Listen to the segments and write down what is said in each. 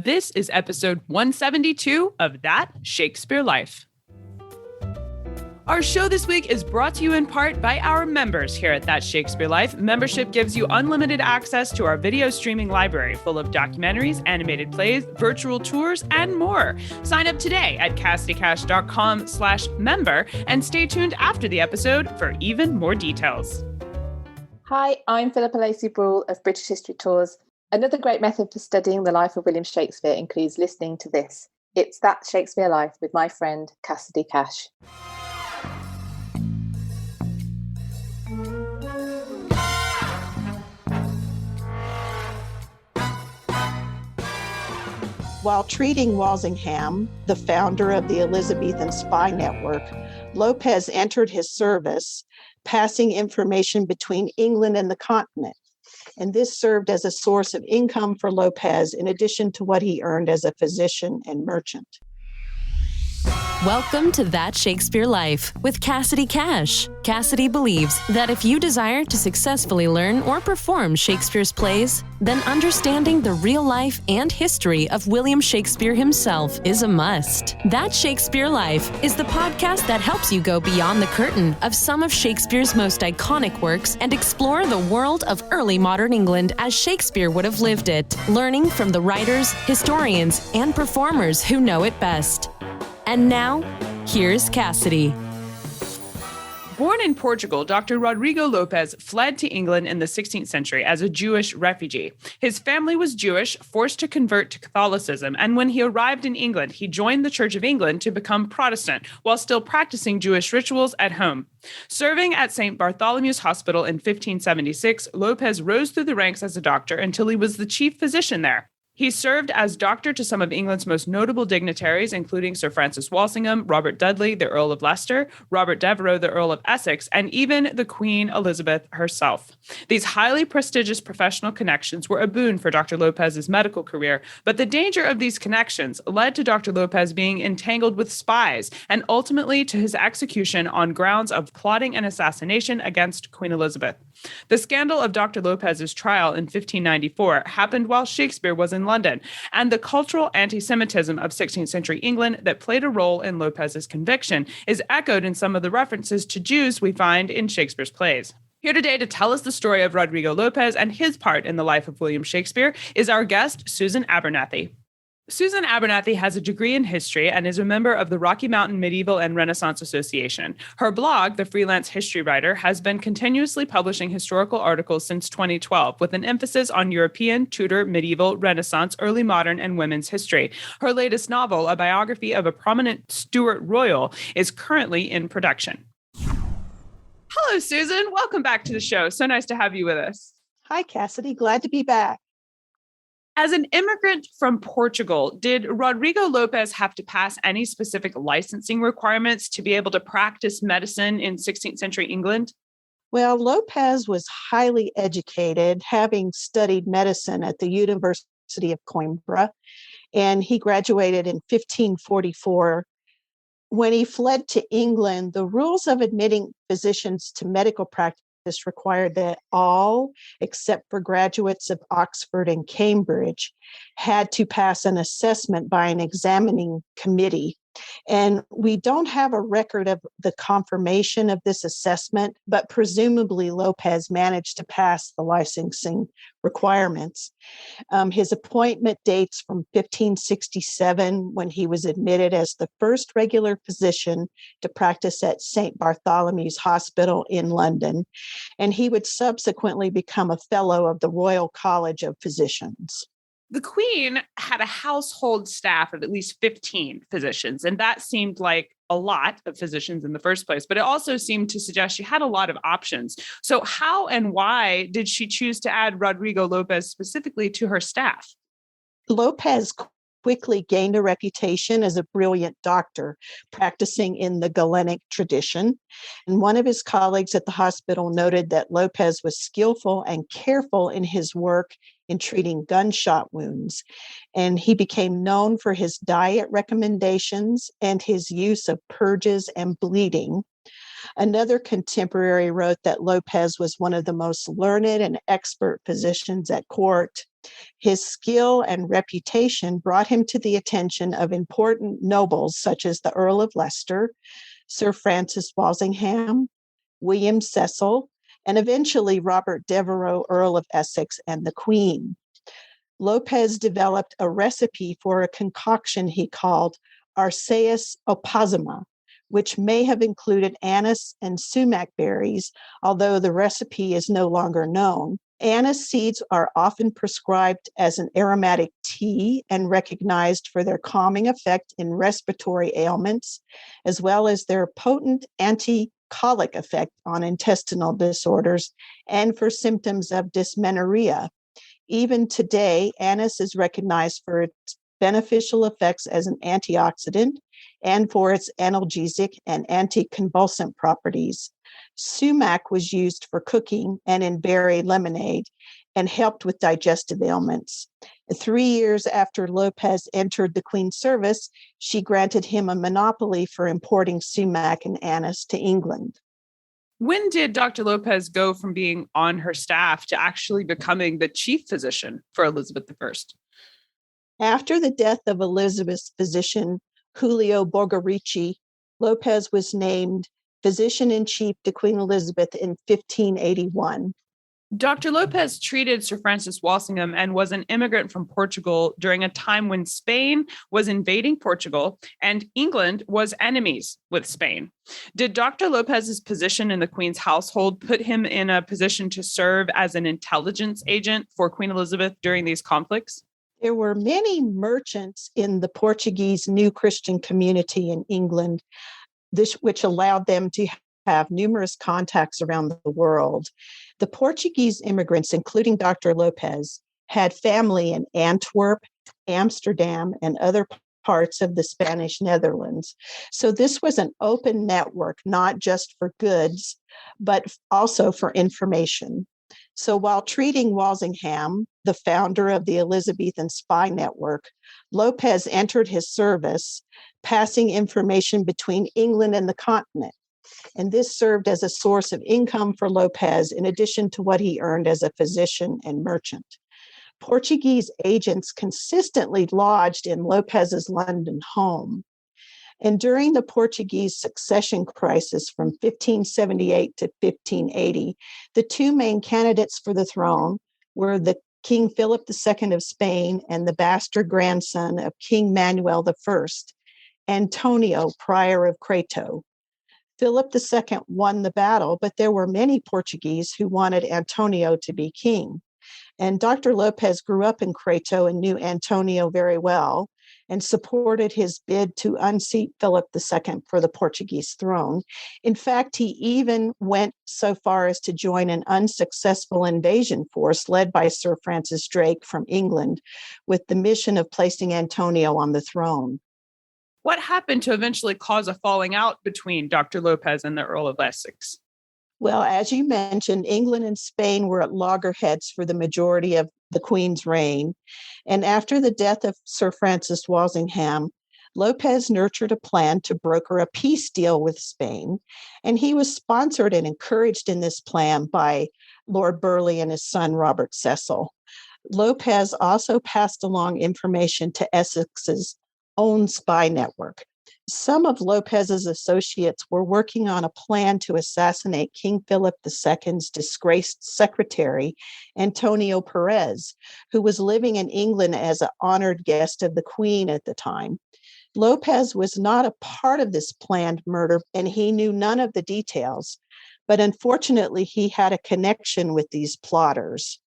This is episode 172 of That Shakespeare Life. Our show this week is brought to you in part by our members here at That Shakespeare Life. Membership gives you unlimited access to our video streaming library full of documentaries, animated plays, virtual tours, and more. Sign up today at cassidycash.com/member and stay tuned after the episode for even more details. Hi, I'm Philippa Lacey-Bruhl of British History Tours. Another great method for studying the life of William Shakespeare includes listening to this. It's That Shakespeare Life with my friend Cassidy Cash. While treating Walsingham, the founder of the Elizabethan spy network, Lopez entered his service, passing information between England and the continent. And this served as a source of income for Lopez in addition to what he earned as a physician and merchant. Welcome to That Shakespeare Life with Cassidy Cash. Cassidy believes that if you desire to successfully learn or perform Shakespeare's plays, then understanding the real life and history of William Shakespeare himself is a must. That Shakespeare Life is the podcast that helps you go beyond the curtain of some of Shakespeare's most iconic works and explore the world of early modern England as Shakespeare would have lived it, learning from the writers, historians, and performers who know it best. And now, here's Cassidy. Born in Portugal, Dr. Roderigo Lopez fled to England in the 16th century as a Jewish refugee. His family was Jewish, forced to convert to Catholicism, and when he arrived in England, he joined the Church of England to become Protestant while still practicing Jewish rituals at home. Serving at St. Bartholomew's Hospital in 1576, Lopez rose through the ranks as a doctor until he was the chief physician there. He served as doctor to some of England's most notable dignitaries, including Sir Francis Walsingham, Robert Dudley, the Earl of Leicester, Robert Devereaux, the Earl of Essex, and even the Queen Elizabeth herself. These highly prestigious professional connections were a boon for Dr. Lopez's medical career, but the danger of these connections led to Dr. Lopez being entangled with spies and ultimately to his execution on grounds of plotting an assassination against Queen Elizabeth. The scandal of Dr. Lopez's trial in 1594 happened while Shakespeare was in London, and the cultural anti-Semitism of 16th century England that played a role in Lopez's conviction is echoed in some of the references to Jews we find in Shakespeare's plays. Here today to tell us the story of Roderigo Lopez and his part in the life of William Shakespeare is our guest, Susan Abernethy. Susan Abernethy has a degree in history and is a member of the Rocky Mountain Medieval and Renaissance Association. Her blog, The Freelance History Writer, has been continuously publishing historical articles since 2012, with an emphasis on European, Tudor, medieval, Renaissance, early modern, and women's history. Her latest novel, a biography of a prominent Stuart royal, is currently in production. Hello, Susan. Welcome back to the show. So nice to have you with us. Hi, Cassidy. Glad to be back. As an immigrant from Portugal, did Roderigo Lopez have to pass any specific licensing requirements to be able to practice medicine in 16th century England? Well, Lopez was highly educated, having studied medicine at the University of Coimbra, and he graduated in 1544. When he fled to England, the rules of admitting physicians to medical practice required that all, except for graduates of Oxford and Cambridge, had to pass an assessment by an examining committee. And we don't have a record of the confirmation of this assessment, but presumably Lopez managed to pass the licensing requirements. His appointment dates from 1567, when he was admitted as the first regular physician to practice at St. Bartholomew's Hospital in London, and he would subsequently become a fellow of the Royal College of Physicians. The Queen had a household staff of at least 15 physicians, and that seemed like a lot of physicians in the first place, but it also seemed to suggest she had a lot of options. So how and why did she choose to add Roderigo Lopez specifically to her staff? Lopez quickly gained a reputation as a brilliant doctor, practicing in the Galenic tradition. And one of his colleagues at the hospital noted that Lopez was skillful and careful in his work in treating gunshot wounds. And he became known for his diet recommendations and his use of purges and bleeding. Another contemporary wrote that Lopez was one of the most learned and expert physicians at court. His skill and reputation brought him to the attention of important nobles such as the Earl of Leicester, Sir Francis Walsingham, William Cecil, and eventually Robert Devereaux, Earl of Essex, and the Queen. Lopez developed a recipe for a concoction he called Arceus opazima, which may have included anise and sumac berries, although the recipe is no longer known. Anise seeds are often prescribed as an aromatic tea and recognized for their calming effect in respiratory ailments, as well as their potent anti-colic effect on intestinal disorders and for symptoms of dysmenorrhea. Even today, anise is recognized for its beneficial effects as an antioxidant and for its analgesic and anticonvulsant properties. Sumac was used for cooking and in berry lemonade and helped with digestive ailments. 3 years after Lopez entered the Queen's service, she granted him a monopoly for importing sumac and anise to England. When did Dr. Lopez go from being on her staff to actually becoming the chief physician for Elizabeth I? After the death of Elizabeth's physician, Julio Borgarici, Lopez was named physician-in-chief to Queen Elizabeth in 1581. Dr. Lopez treated Sir Francis Walsingham and was an immigrant from Portugal during a time when Spain was invading Portugal and England was enemies with Spain. Did Dr. Lopez's position in the Queen's household put him in a position to serve as an intelligence agent for Queen Elizabeth during these conflicts? There were many merchants in the Portuguese New Christian community in England, which allowed them to have numerous contacts around the world. The Portuguese immigrants, including Dr. Lopez, had family in Antwerp, Amsterdam, and other parts of the Spanish Netherlands. So this was an open network, not just for goods, but also for information. So while treating Walsingham, the founder of the Elizabethan spy network, Lopez entered his service, passing information between England and the continent. And this served as a source of income for Lopez, in addition to what he earned as a physician and merchant. Portuguese agents consistently lodged in Lopez's London home. And during the Portuguese succession crisis from 1578 to 1580, the two main candidates for the throne were the King Philip II of Spain and the bastard grandson of King Manuel I, Antonio, Prior of Crato. Philip II won the battle, but there were many Portuguese who wanted Antonio to be king. And Dr. Lopez grew up in Crato and knew Antonio very well and supported his bid to unseat Philip II for the Portuguese throne. In fact, he even went so far as to join an unsuccessful invasion force led by Sir Francis Drake from England with the mission of placing Antonio on the throne. What happened to eventually cause a falling out between Dr. Lopez and the Earl of Essex? Well, as you mentioned, England and Spain were at loggerheads for the majority of the Queen's reign. And after the death of Sir Francis Walsingham, Lopez nurtured a plan to broker a peace deal with Spain. And he was sponsored and encouraged in this plan by Lord Burleigh and his son, Robert Cecil. Lopez also passed along information to Essex's own spy network. Some of Lopez's associates were working on a plan to assassinate King Philip II's disgraced secretary, Antonio Perez, who was living in England as an honored guest of the Queen at the time. Lopez was not a part of this planned murder, and he knew none of the details, but unfortunately, he had a connection with these plotters.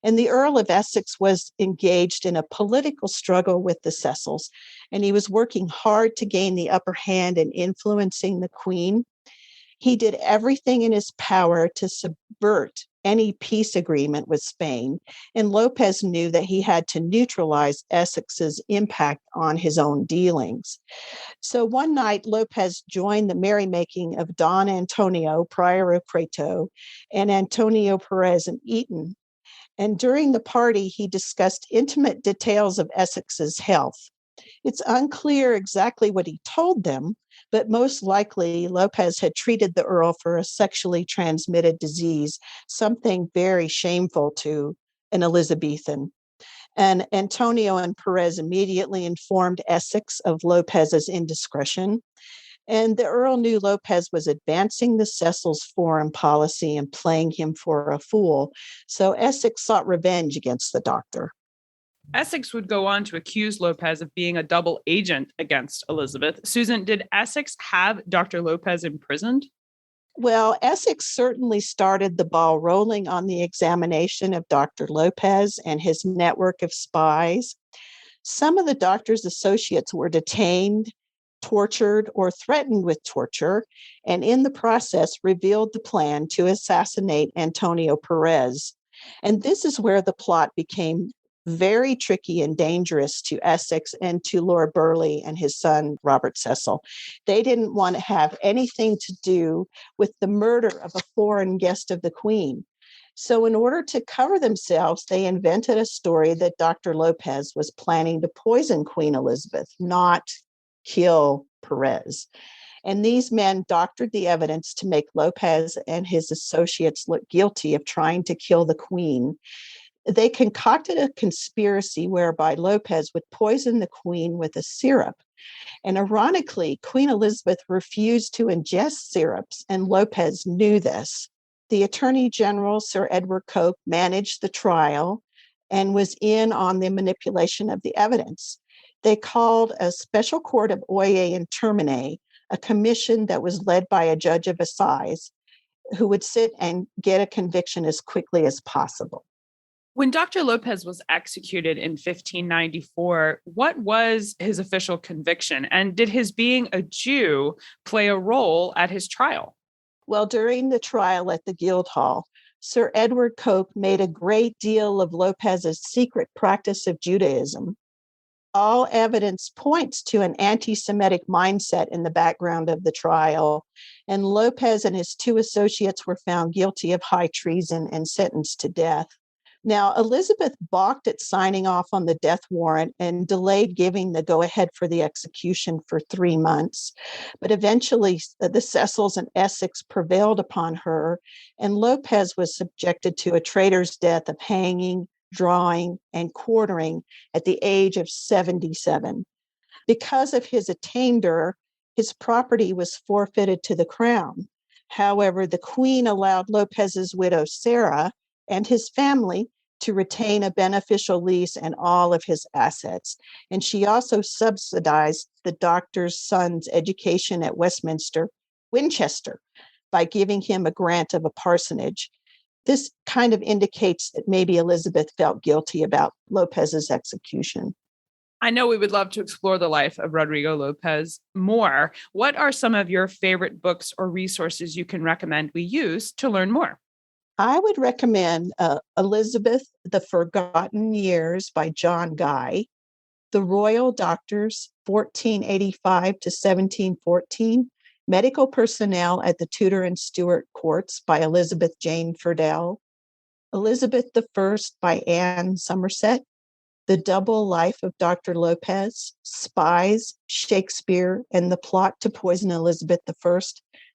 And the Earl of Essex was engaged in a political struggle with the Cecils, and he was working hard to gain the upper hand in influencing the Queen. He did everything in his power to subvert any peace agreement with Spain, and Lopez knew that he had to neutralize Essex's impact on his own dealings. So one night, Lopez joined the merrymaking of Don Antonio, Prior of Crato, and Antonio Perez in Eton. And during the party, he discussed intimate details of Essex's health. It's unclear exactly what he told them, but most likely Lopez had treated the Earl for a sexually transmitted disease, something very shameful to an Elizabethan. And Antonio and Perez immediately informed Essex of Lopez's indiscretion. And the Earl knew Lopez was advancing the Cecil's foreign policy and playing him for a fool. So Essex sought revenge against the doctor. Essex would go on to accuse Lopez of being a double agent against Elizabeth. Susan, did Essex have Dr. Lopez imprisoned? Well, Essex certainly started the ball rolling on the examination of Dr. Lopez and his network of spies. Some of the doctor's associates were detained, tortured, or threatened with torture, and in the process revealed the plan to assassinate Antonio Perez. And this is where the plot became very tricky and dangerous to Essex and to Lord Burleigh and his son, Robert Cecil. They didn't want to have anything to do with the murder of a foreign guest of the Queen. So in order to cover themselves, they invented a story that Dr. Lopez was planning to poison Queen Elizabeth, not kill Perez. And these men doctored the evidence to make Lopez and his associates look guilty of trying to kill the Queen. They concocted a conspiracy whereby Lopez would poison the Queen with a syrup. And ironically, Queen Elizabeth refused to ingest syrups, and Lopez knew this. The Attorney General, Sir Edward Coke, managed the trial and was in on the manipulation of the evidence. They called a special court of oye and termine, a commission that was led by a judge of assize, who would sit and get a conviction as quickly as possible. When Dr. Lopez was executed in 1594, what was his official conviction? And did his being a Jew play a role at his trial? Well, during the trial at the Guildhall, Sir Edward Coke made a great deal of Lopez's secret practice of Judaism. All evidence points to an anti-Semitic mindset in the background of the trial, and Lopez and his two associates were found guilty of high treason and sentenced to death. Now, Elizabeth balked at signing off on the death warrant and delayed giving the go-ahead for the execution for 3 months. But eventually, the Cecils and Essex prevailed upon her, and Lopez was subjected to a traitor's death of hanging, drawing, and quartering at the age of 77. Because of his attainder, his property was forfeited to the crown. However, the Queen allowed Lopez's widow, Sarah, and his family to retain a beneficial lease and all of his assets. And she also subsidized the doctor's son's education at Westminster, Winchester, by giving him a grant of a parsonage. This kind of indicates that maybe Elizabeth felt guilty about Lopez's execution. I know we would love to explore the life of Roderigo Lopez more. What are some of your favorite books or resources you can recommend we use to learn more? I would recommend Elizabeth, The Forgotten Years by John Guy, The Royal Doctors, 1485 to 1714, Medical Personnel at the Tudor and Stuart Courts by Elizabeth Jane Furdell, Elizabeth I by Anne Somerset, The Double Life of Dr. Lopez, Spies, Shakespeare, and the Plot to Poison Elizabeth I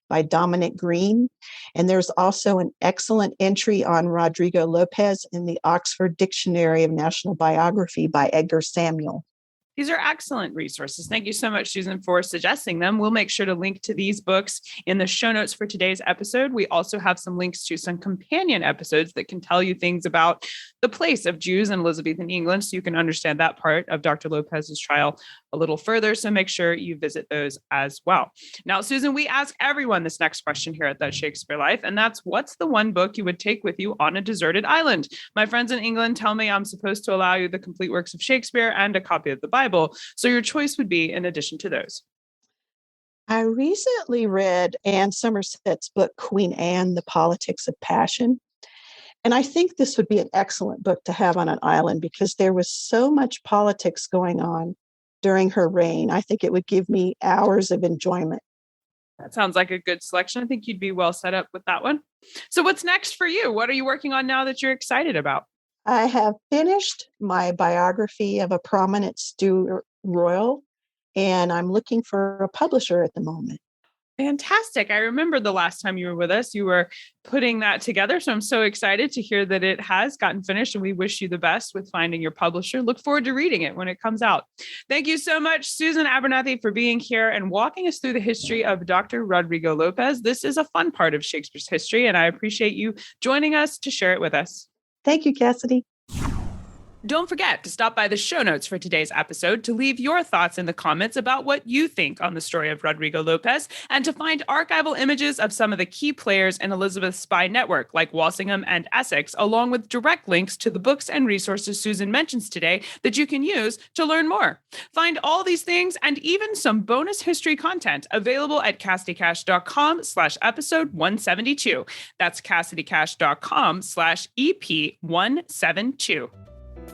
by Dominic Green. And there's also an excellent entry on Roderigo Lopez in the Oxford Dictionary of National Biography by Edgar Samuel. These are excellent resources. Thank you so much, Susan, for suggesting them. We'll make sure to link to these books in the show notes for today's episode. We also have some links to some companion episodes that can tell you things about the place of Jews in Elizabethan England, so you can understand that part of Dr. Lopez's trial a little further. So make sure you visit those as well. Now, Susan, we ask everyone this next question here at That Shakespeare Life, and that's, what's the one book you would take with you on a deserted island? My friends in England tell me I'm supposed to allow you the complete works of Shakespeare and a copy of the Bible. So your choice would be in addition to those. I recently read Anne Somerset's book, Queen Anne, The Politics of Passion. And I think this would be an excellent book to have on an island because there was so much politics going on during her reign. I think it would give me hours of enjoyment. That sounds like a good selection. I think you'd be well set up with that one. So what's next for you? What are you working on now that you're excited about? I have finished my biography of a prominent Stuart royal, and I'm looking for a publisher at the moment. Fantastic. I remember the last time you were with us, you were putting that together. So I'm so excited to hear that it has gotten finished, and we wish you the best with finding your publisher. Look forward to reading it when it comes out. Thank you so much, Susan Abernethy, for being here and walking us through the history of Dr. Roderigo Lopez. This is a fun part of Shakespeare's history, and I appreciate you joining us to share it with us. Thank you, Cassidy. Don't forget to stop by the show notes for today's episode to leave your thoughts in the comments about what you think on the story of Roderigo Lopez, and to find archival images of some of the key players in Elizabeth's spy network, like Walsingham and Essex, along with direct links to the books and resources Susan mentions today that you can use to learn more. Find all these things and even some bonus history content available at CassidyCash.com/episode 172. That's CassidyCash.com/EP172.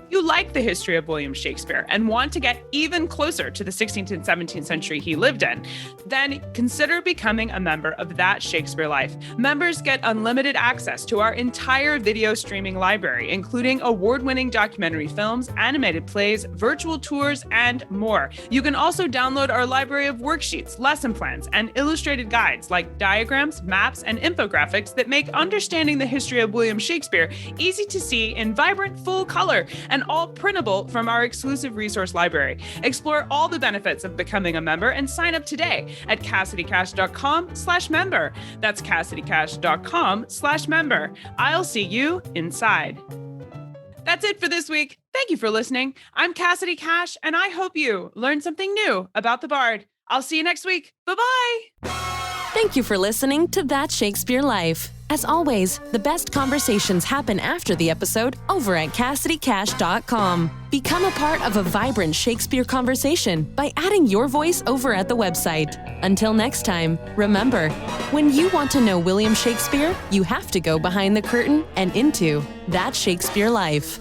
You like the history of William Shakespeare and want to get even closer to the 16th and 17th century he lived in, then consider becoming a member of That Shakespeare Life. Members get unlimited access to our entire video streaming library, including award-winning documentary films, animated plays, virtual tours, and more. You can also download our library of worksheets, lesson plans, and illustrated guides like diagrams, maps, and infographics that make understanding the history of William Shakespeare easy to see in vibrant, full color, and all printable from our exclusive resource library. Explore all the benefits of becoming a member and sign up today at CassidyCash.com/member. That's CassidyCash.com/member. I'll see you inside. That's it for this week. Thank you for listening. I'm Cassidy Cash, and I hope you learned something new about the Bard. I'll see you next week. Bye-bye. Thank you for listening to That Shakespeare Life. As always, the best conversations happen after the episode over at CassidyCash.com. Become a part of a vibrant Shakespeare conversation by adding your voice over at the website. Until next time, remember, when you want to know William Shakespeare, you have to go behind the curtain and into That Shakespeare Life.